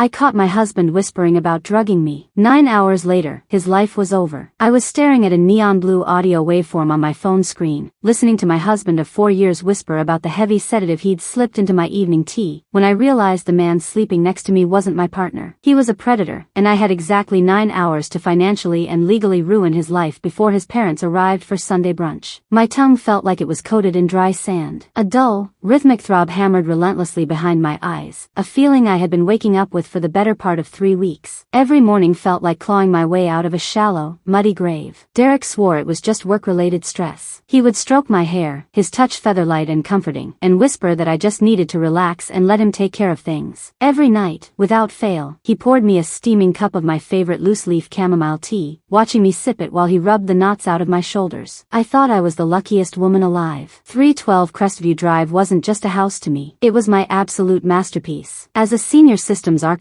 I caught my husband whispering about drugging me. 9 hours later, his life was over. I was staring at a neon blue audio waveform on my phone screen, listening to my husband of 4 years whisper about the heavy sedative he'd slipped into my evening tea, when I realized the man sleeping next to me wasn't my partner. He was a predator, and I had exactly 9 hours to financially and legally ruin his life before his parents arrived for Sunday brunch. My tongue felt like it was coated in dry sand. A dull, rhythmic throb hammered relentlessly behind my eyes, a feeling I had been waking up with for the better part of 3 weeks. Every morning felt like clawing my way out of a shallow, muddy grave. Derek swore it was just work-related stress. He would stroke my hair, his touch feather-light and comforting, and whisper that I just needed to relax and let him take care of things. Every night, without fail, he poured me a steaming cup of my favorite loose-leaf chamomile tea, watching me sip it while he rubbed the knots out of my shoulders. I thought I was the luckiest woman alive. 312 Crestview Drive wasn't just a house to me. It was my absolute masterpiece. As a senior systems architect,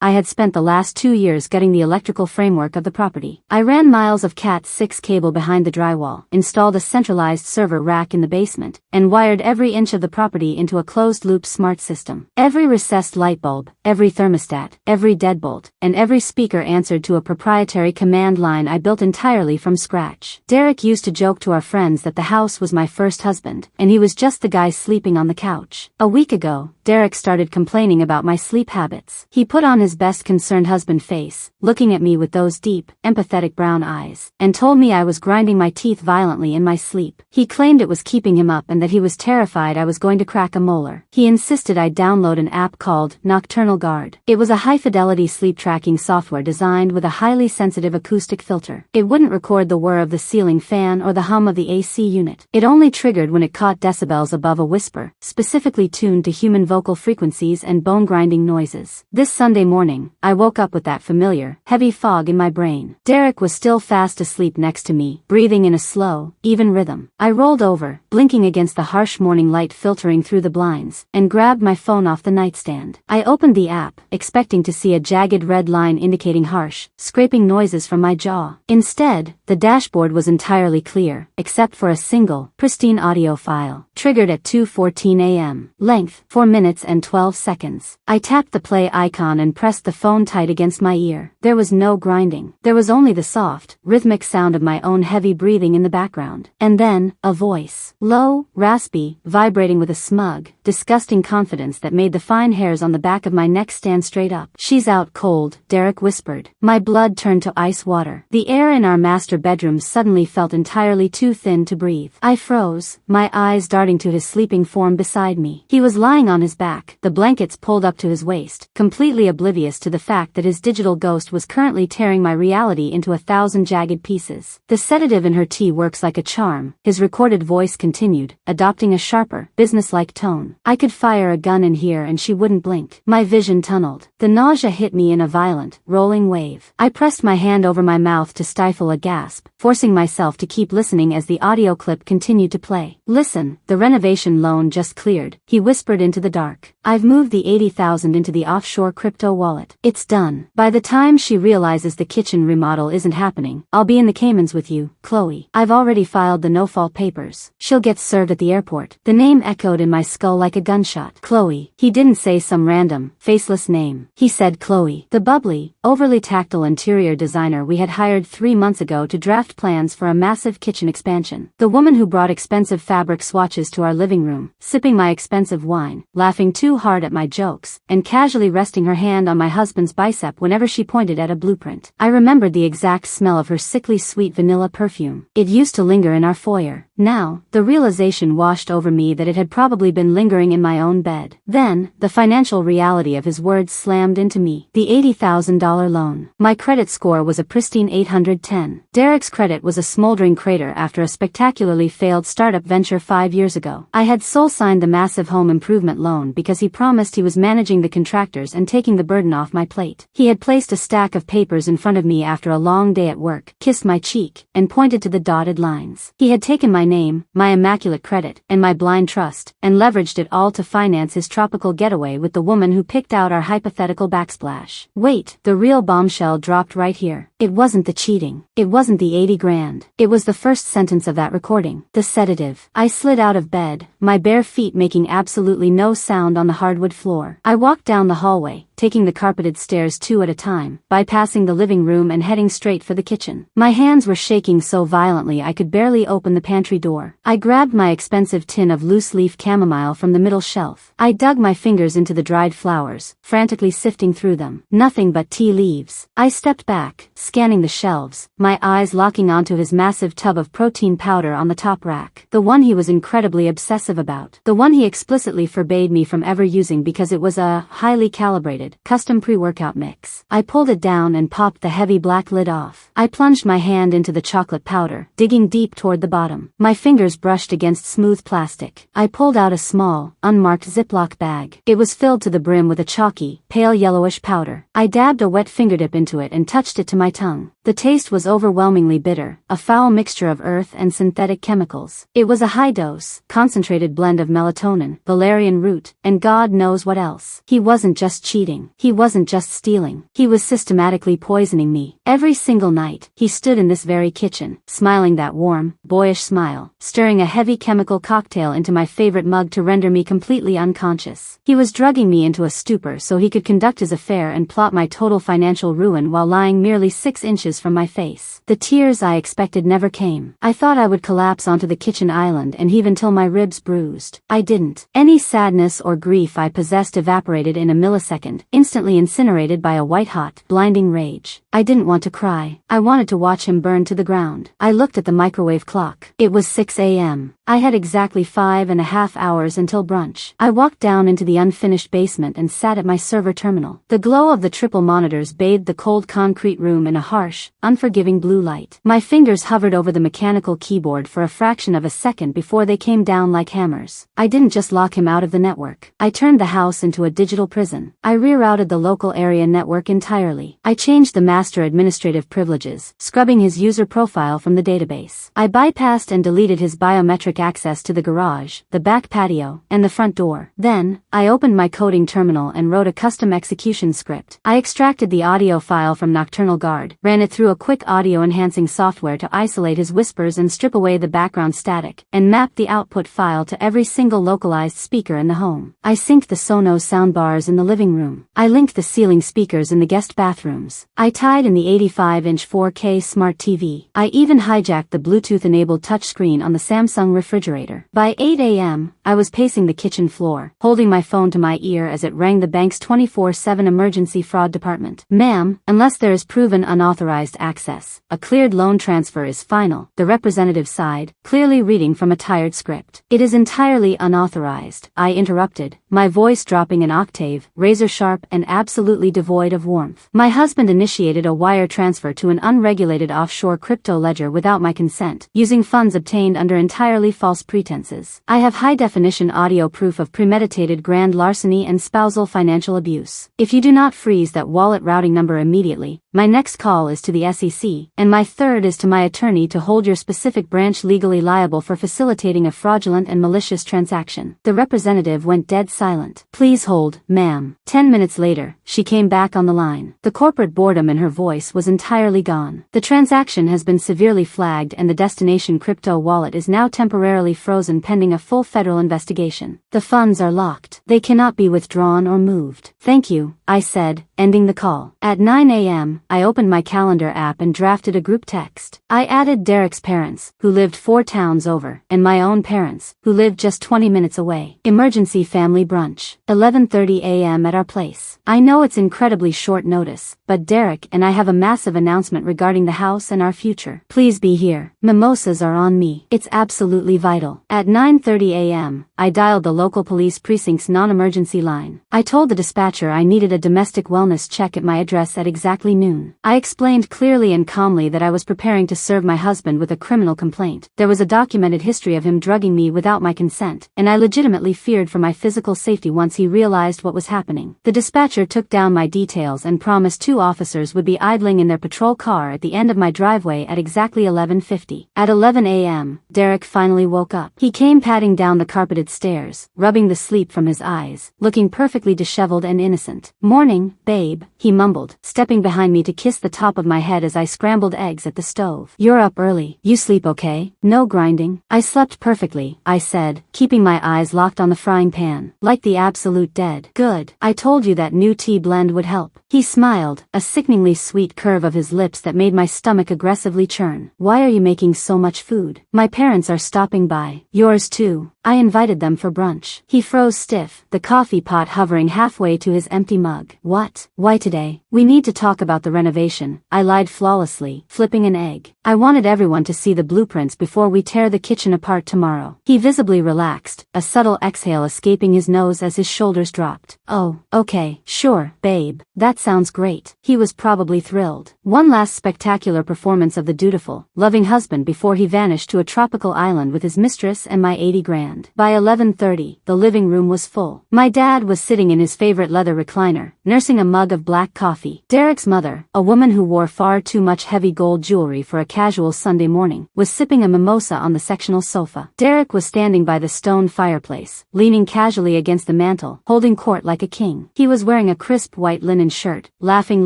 I had spent the last 2 years gutting the electrical framework of the property. I ran miles of Cat6 cable behind the drywall, installed a centralized server rack in the basement, and wired every inch of the property into a closed-loop smart system. Every recessed light bulb, every thermostat, every deadbolt, and every speaker answered to a proprietary command line I built entirely from scratch. Derek used to joke to our friends that the house was my first husband, and he was just the guy sleeping on the couch. A week ago, Derek started complaining about my sleep habits. He put on his best concerned husband face, looking at me with those deep, empathetic brown eyes, and told me I was grinding my teeth violently in my sleep. He claimed it was keeping him up and that he was terrified I was going to crack a molar. He insisted I download an app called Nocturnal Guard. It was a high-fidelity sleep tracking software designed with a highly sensitive acoustic filter. It wouldn't record the whir of the ceiling fan or the hum of the AC unit. It only triggered when it caught decibels above a whisper, specifically tuned to human vocal frequencies and bone-grinding noises. This Sunday morning, I woke up with that familiar, heavy fog in my brain. Derek was still fast asleep next to me, breathing in a slow, even rhythm. I rolled over, blinking against the harsh morning light filtering through the blinds, and grabbed my phone off the nightstand. I opened the app, expecting to see a jagged red line indicating harsh, scraping noises from my jaw. Instead, the dashboard was entirely clear, except for a single, pristine audio file, triggered at 2:14 a.m. Length, 4 minutes and 12 seconds. I tapped the play icon and pressed the phone tight against my ear. There was no grinding. There was only the soft, rhythmic sound of my own heavy breathing in the background. And then, a voice. Low, raspy, vibrating with a smug, disgusting confidence that made the fine hairs on the back of my neck stand straight up. "She's out cold," Derek whispered. My blood turned to ice water. The air in our master bedroom suddenly felt entirely too thin to breathe. I froze, my eyes darting to his sleeping form beside me. He was lying on his back, the blankets pulled up to his waist, completely oblivious to the fact that his digital ghost was currently tearing my reality into 1,000 jagged pieces. "The sedative in her tea works like a charm," his recorded voice continued, adopting a sharper, businesslike tone. "I could fire a gun in here and she wouldn't blink." My vision tunneled. The nausea hit me in a violent, rolling wave. I pressed my hand over my mouth to stifle a gasp, forcing myself to keep listening as the audio clip continued to play. "Listen, the renovation loan just cleared," he whispered into the dark. "I've moved the 80,000 into the offshore crypto wallet. It's done. By the time she realizes the kitchen remodel isn't happening, I'll be in the Caymans with you, Chloe. I've already filed the no-fault papers. She'll get served at the airport." The name echoed in my skull like a gunshot. Chloe. He didn't say some random, faceless name. He said Chloe. The bubbly, overly tactile interior designer we had hired 3 months ago to draft plans for a massive kitchen expansion. The woman who brought expensive fabric swatches to our living room, sipping my expensive wine, laughing too hard at my jokes, and casually resting her hand on my husband's bicep whenever she pointed at a blueprint. I remembered the exact smell of her sickly sweet vanilla perfume. It used to linger in our foyer. Now, the realization washed over me that it had probably been lingering in my own bed. Then, the financial reality of his words slammed into me. The $80,000 loan. My credit score was a pristine 810. Derek's credit was a smoldering crater after a spectacularly failed startup venture 5 years ago. I had sole-signed the massive home improvement loan because he promised he was managing the contractors and taking the burden off my plate. He had placed a stack of papers in front of me after a long day at work, kissed my cheek, and pointed to the dotted lines. He had taken my name, my immaculate credit, and my blind trust, and leveraged it all to finance his tropical getaway with the woman who picked out our hypothetical backsplash. Wait, the real bombshell dropped right here. It wasn't the cheating. It wasn't the 80 grand. It was the first sentence of that recording. The sedative. I slid out of bed, my bare feet making absolutely no sound on the hardwood floor. I walked down the hallway, taking the carpeted stairs 2 at a time, bypassing the living room and heading straight for the kitchen. My hands were shaking so violently I could barely open the pantry door. I grabbed my expensive tin of loose-leaf chamomile from the middle shelf. I dug my fingers into the dried flowers, frantically sifting through them. Nothing but tea leaves. I stepped back, scanning the shelves, my eyes locking onto his massive tub of protein powder on the top rack. The one he was incredibly obsessive about. The one he explicitly forbade me from ever using because it was a highly calibrated, custom pre-workout mix. I pulled it down and popped the heavy black lid off. I plunged my hand into the chocolate powder, digging deep toward the bottom. My fingers brushed against smooth plastic. I pulled out a small, unmarked Ziploc bag. It was filled to the brim with a chalky, pale yellowish powder. I dabbed a wet fingertip into it and touched it to my tongue. The taste was overwhelmingly bitter, a foul mixture of earth and synthetic chemicals. It was a high-dose, concentrated blend of melatonin, valerian root, and God knows what else. He wasn't just cheating. He wasn't just stealing. He was systematically poisoning me. Every single night, he stood in this very kitchen, smiling that warm, boyish smile, stirring a heavy chemical cocktail into my favorite mug to render me completely unconscious. He was drugging me into a stupor so he could conduct his affair and plot my total financial ruin while lying merely 6 inches from my face. The tears I expected never came. I thought I would collapse onto the kitchen island and heave until my ribs bruised. I didn't. Any sadness or grief I possessed evaporated in a millisecond, instantly incinerated by a white-hot, blinding rage. I didn't want to cry. I wanted to watch him burn to the ground. I looked at the microwave clock. It was 6 a.m. I had exactly 5.5 hours until brunch. I walked down into the unfinished basement and sat at my server terminal. The glow of the triple monitors bathed the cold concrete room in a harsh, unforgiving blue light. My fingers hovered over the mechanical keyboard for a fraction of a second before they came down like hammers. I didn't just lock him out of the network. I turned the house into a digital prison. I rerouted the local area network entirely. I changed the master administrative privileges, scrubbing his user profile from the database. I bypassed and deleted his biometric access to the garage, the back patio, and the front door. Then, I opened my coding terminal and wrote a custom execution script. I extracted the audio file from Nocturnal Guard, ran it through a quick audio-enhancing software to isolate his whispers and strip away the background static, and mapped the output file to every single localized speaker in the home. I synced the Sonos soundbars in the living room. I linked the ceiling speakers in the guest bathrooms. I tied in the 85-inch 4K smart TV. I even hijacked the Bluetooth-enabled touchscreen on the Samsung refrigerator. By 8 a.m., I was pacing the kitchen floor, holding my phone to my ear as it rang the bank's 24/7 emergency fraud department. Ma'am, unless there is proven unauthorized access, a cleared loan transfer is final, the representative sighed, clearly reading from a tired script. It is entirely unauthorized, I interrupted, my voice dropping an octave, razor-sharp and absolutely devoid of warmth. My husband initiated a wire transfer to an unregulated offshore crypto ledger without my consent, using funds obtained under entirely false pretenses. I have high-definition audio proof of premeditated grand larceny and spousal financial abuse. If you do not freeze that wallet routing number immediately, my next call is to the SEC, and my third is to my attorney to hold your specific branch legally liable for facilitating a fraudulent and malicious transaction. The representative went dead silent. Please hold, ma'am. 10 minutes later, she came back on the line. The corporate boredom in her voice was entirely gone. The transaction has been severely flagged and the destination crypto wallet is now temporarily frozen pending a full federal investigation. The funds are locked. They cannot be withdrawn or moved. Thank you, I said, ending the call. At 9 a.m., I opened my calendar app and drafted a group text. I added Derek's parents, who lived 4 towns over, and my own parents, who lived just 20 minutes away. Emergency family brunch. 11:30 a.m. at our place. I know it's incredibly short notice, but Derek and I have a massive announcement regarding the house and our future. Please be here. Mimosas are on me. It's absolutely vital. At 9:30 a.m., I dialed the local police precinct's non-emergency line. I told the dispatcher I needed a domestic wellness check at my address at exactly noon. I explained clearly and calmly that I was preparing to serve my husband with a criminal complaint. There was a documented history of him drugging me without my consent, and I legitimately feared for my physical safety once he realized what was happening. The dispatcher took down my details and promised 2 officers would be idling in their patrol car at the end of my driveway at exactly 11:50. At 11 a.m., Derek finally woke up. He came padding down the carpeted stairs, rubbing the sleep from his eyes, looking perfectly disheveled and innocent. Morning, babe. babe," he mumbled, stepping behind me to kiss the top of my head as I scrambled eggs at the stove. "You're up early. You sleep okay? No grinding?" "I slept perfectly," I said, keeping my eyes locked on the frying pan. "Like the absolute dead." "Good. I told you that new tea blend would help." He smiled, a sickeningly sweet curve of his lips that made my stomach aggressively churn. "Why are you making so much food?" "My parents are stopping by." "Yours too. I invited them for brunch." He froze stiff, the coffee pot hovering halfway to his empty mug. "What? Why today?" "We need to talk about the renovation," I lied flawlessly, flipping an egg. "I wanted everyone to see the blueprints before we tear the kitchen apart tomorrow." He visibly relaxed, a subtle exhale escaping his nose as his shoulders dropped. "Oh, okay, sure, babe. That sounds great." He was probably thrilled. One last spectacular performance of the dutiful, loving husband before he vanished to a tropical island with his mistress and my 80 grand. By 11:30, the living room was full. My dad was sitting in his favorite leather recliner, nursing a mug of black coffee. Derek's mother, a woman who wore far too much heavy gold jewelry for a casual Sunday morning, was sipping a mimosa on the sectional sofa. Derek was standing by the stone fireplace, leaning casually against the mantel, holding court like a king. He was wearing a crisp white linen shirt, laughing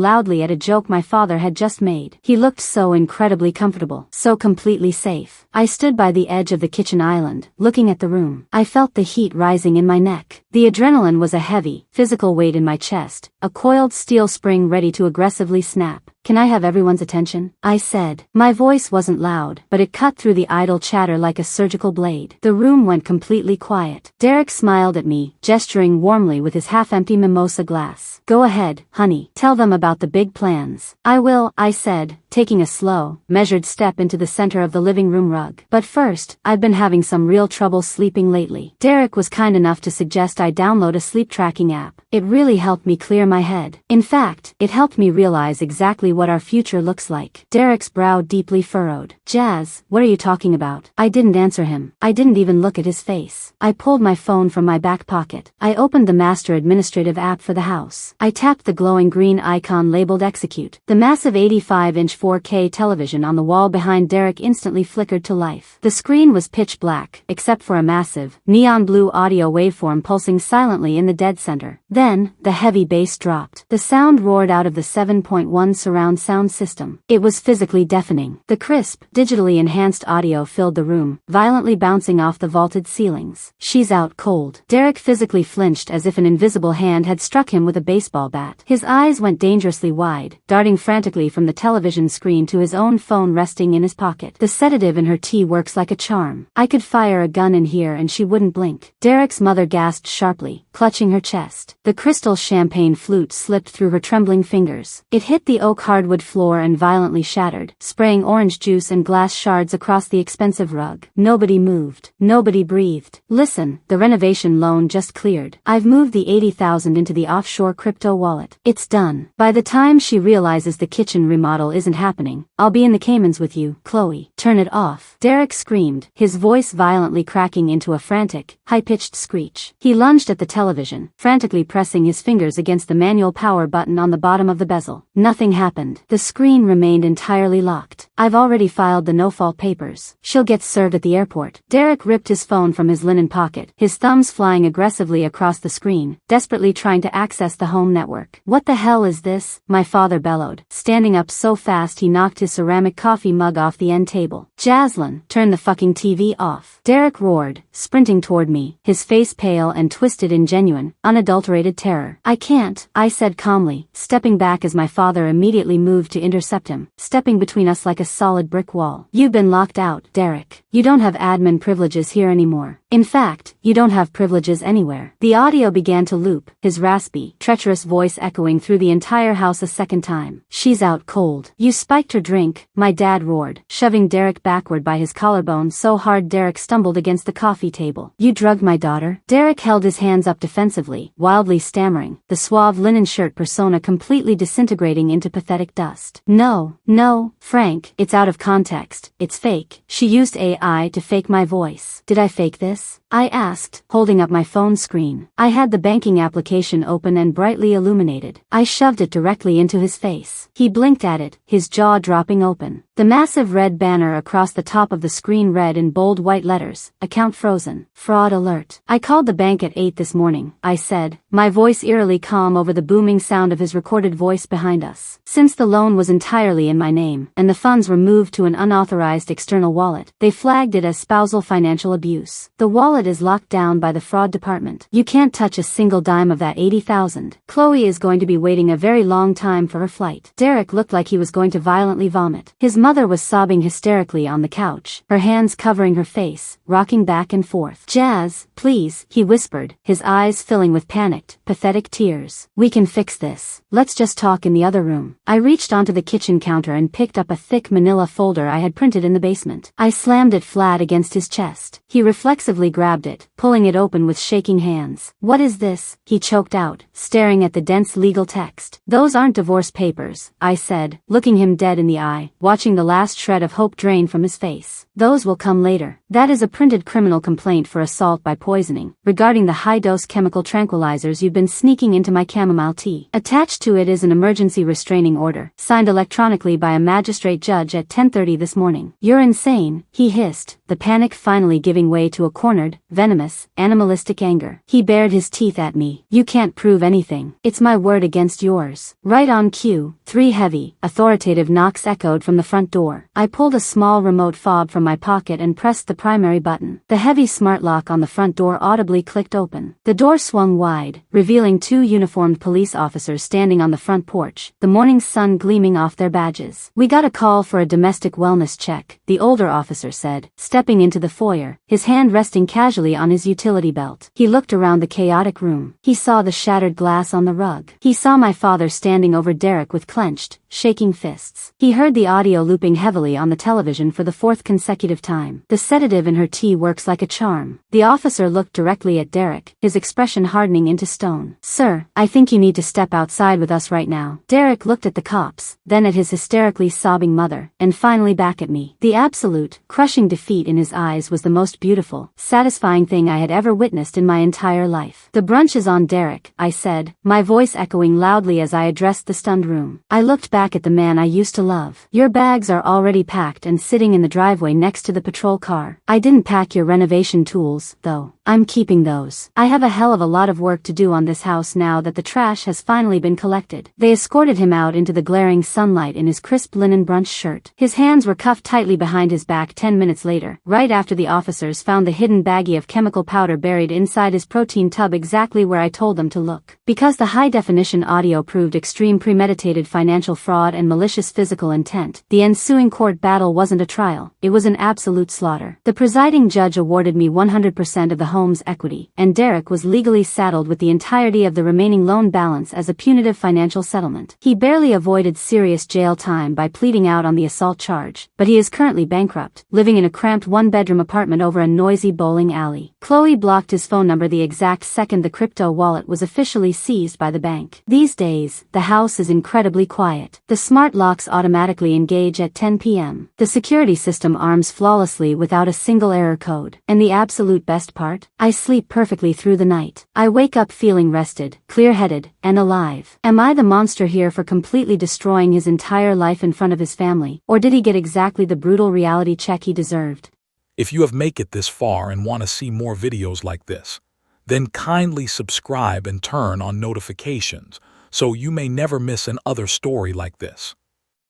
loudly at a joke my father had just made. He looked so incredibly comfortable, so completely safe. I stood by the edge of the kitchen island, looking at the room. I felt the heat rising in my neck. The adrenaline was a heavy, physical weight in my chest, a coiled steel spring ready to aggressively snap. "Can I have everyone's attention?" I said. My voice wasn't loud, but it cut through the idle chatter like a surgical blade. The room went completely quiet. Derek smiled at me, gesturing warmly with his half-empty mimosa glass. "Go ahead, honey. Tell them about the big plans." "I will," I said, taking a slow, measured step into the center of the living room rug. "But first, I've been having some real trouble sleeping lately." Derek was kind enough to suggest I download a sleep tracking app. It really helped me clear my head. In fact, it helped me realize exactly what our future looks like. Derek's brow deeply furrowed. "Jazz, what are you talking about?" I didn't answer him. I didn't even look at his face. I pulled my phone from my back pocket. I opened the master administrative app for the house. I tapped the glowing green icon labeled Execute. The massive 85-inch 4K television on the wall behind Derek instantly flickered to life. The screen was pitch black, except for a massive, neon blue audio waveform pulsing silently in the dead center. Then, the heavy bass dropped. The sound roared out of the 7.1 surround sound system. It was physically deafening. The crisp, digitally enhanced audio filled the room, violently bouncing off the vaulted ceilings. "She's out cold." Derek physically flinched as if an invisible hand had struck him with a baseball bat. His eyes went dangerously wide, darting frantically from the television screen to his own phone resting in his pocket. "The sedative in her tea works like a charm. I could fire a gun in here and she wouldn't blink." Derek's mother gasped sharply, clutching her chest. The crystal champagne flute slipped through her trembling fingers. It hit the oak hardwood floor and violently shattered, spraying orange juice and glass shards across the expensive rug. Nobody moved. Nobody breathed. "Listen, the renovation loan just cleared. I've moved the 80,000 into the offshore crypto wallet. It's done. By the time she realizes the kitchen remodel isn't happening, I'll be in the Caymans with you, Chloe." "Turn it off," Derek screamed, his voice violently cracking into a frantic, high-pitched screech. He lunged at the television, frantically pressing his fingers against the manual power button on the bottom of the bezel. Nothing happened. The screen remained entirely locked. "I've already filed the no-fault papers. She'll get served at the airport." Derek ripped his phone from his linen pocket, his thumbs flying aggressively across the screen, desperately trying to access the home network. "What the hell is this?" my father bellowed, standing up so fast he knocked his ceramic coffee mug off the end table. "Jaslyn, turn the fucking TV off." Derek roared, sprinting toward me, his face pale and twisted in genuine, unadulterated terror. "I can't," I said calmly, stepping back as my father immediately moved to intercept him, stepping between us like a solid brick wall. "You've been locked out, Derek. You don't have admin privileges here anymore. In fact, you don't have privileges anywhere." The audio began to loop, his raspy, treacherous voice echoing through the entire house a second time. "She's out cold. You spiked her drink," my dad roared, shoving Derek backward by his collarbone so hard Derek stumbled against the coffee table. "You drugged my daughter?" Derek held his hands up defensively, wildly stammering, the suave linen shirt persona completely disintegrating into pathetic dust. No, Frank, it's out of context. It's fake. She used AI to fake my voice." "Did I fake this?" I asked, holding up my phone screen. I had the banking application open and brightly illuminated. I shoved it directly into his face. He blinked at it, his jaw dropping open. The massive red banner across the top of the screen read in bold white letters, "Account frozen. Fraud alert." "I called the bank at 8 this morning," I said, my voice eerily calm over the booming sound of his recorded voice behind us. Since the loan was entirely in my name, and the funds were moved to an unauthorized external wallet, they flagged it as spousal financial abuse. The wallet is locked down by the fraud department. You can't touch a single dime of that $80,000. Chloe is going to be waiting a very long time for her flight. Derek looked like he was going to violently vomit. His mother was sobbing hysterically on the couch, her hands covering her face, rocking back and forth. Jazz, please, he whispered, his eyes filling with panicked, pathetic tears. We can fix this. Let's just talk in the other room. I reached onto the kitchen counter and picked up a thick manila folder I had printed in the basement. I slammed it flat against his chest. He reflexively grabbed it, pulling it open with shaking hands. What is this? He choked out, staring at the dense legal text. Those aren't divorce papers, I said, looking him dead in the eye, watching the last shred of hope drain from his face. Those will come later. That is a printed criminal complaint for assault by poisoning, regarding the high-dose chemical tranquilizers you've been sneaking into my chamomile tea. Attached to it is an emergency restraining order, signed electronically by a magistrate judge at 10:30 this morning. You're insane, he hissed, the panic finally giving way to a cornered, venomous, animalistic anger. He bared his teeth at me. You can't prove anything. It's my word against yours. Right on cue, 3 heavy, authoritative knocks echoed from the front door. I pulled a small remote fob from my pocket and pressed the primary button. The heavy smart lock on the front door audibly clicked open. The door swung wide, revealing 2 uniformed police officers standing on the front porch, the morning sun gleaming off their badges. We got a call for a domestic wellness check, the older officer said, stepping into the foyer, his hand resting casually on his utility belt. He looked around the chaotic room. He saw the shattered glass on the rug. He saw my father standing over Derek with clenched, shaking fists. He heard the audio looping heavily on the television for the 4th consecutive time. The sedative in her tea works like a charm. The officer looked directly at Derek, his expression hardening into stone. Sir, I think you need to step outside with us right now. Derek looked at the cops, then at his hysterically sobbing mother, and finally back at me. The absolute, crushing defeat in his eyes was the most beautiful, satisfying thing I had ever witnessed in my entire life. The brunch is on, Derek, I said, my voice echoing loudly as I addressed the stunned room. I looked back at the man I used to love. Your bags are already packed and sitting in the driveway next to the patrol car. I didn't pack your renovation tools, though. I'm keeping those. I have a hell of a lot of work to do on this house now that the trash has finally been collected. They escorted him out into the glaring sunlight in his crisp linen brunch shirt. His hands were cuffed tightly behind his back 10 minutes later, right after the officers found the hidden baggie of chemical powder buried inside his protein tub exactly where I told them to look. Because the high-definition audio proved extreme premeditated financial fraud and malicious physical intent, the ensuing court battle wasn't a trial, it was an absolute slaughter. The presiding judge awarded me 100% of the home's equity, and Derek was legally saddled with the entirety of the remaining loan balance as a punitive financial settlement. He barely avoided serious jail time by pleading out on the assault charge, but he is currently bankrupt, living in a cramped 1-bedroom apartment over a noisy bowling alley. Chloe blocked his phone number the exact second the crypto wallet was officially seized by the bank. These days, the house is incredibly quiet. The smart locks automatically engage at 10 p.m. The security system arms flawlessly without a single error code. And the absolute best part? I sleep perfectly through the night. I wake up feeling rested, clear-headed, and alive. Am I the monster here for completely destroying his entire life in front of his family, or did he get exactly the brutal reality check he deserved? If you have made it this far and want to see more videos like this, then kindly subscribe and turn on notifications so you may never miss another story like this.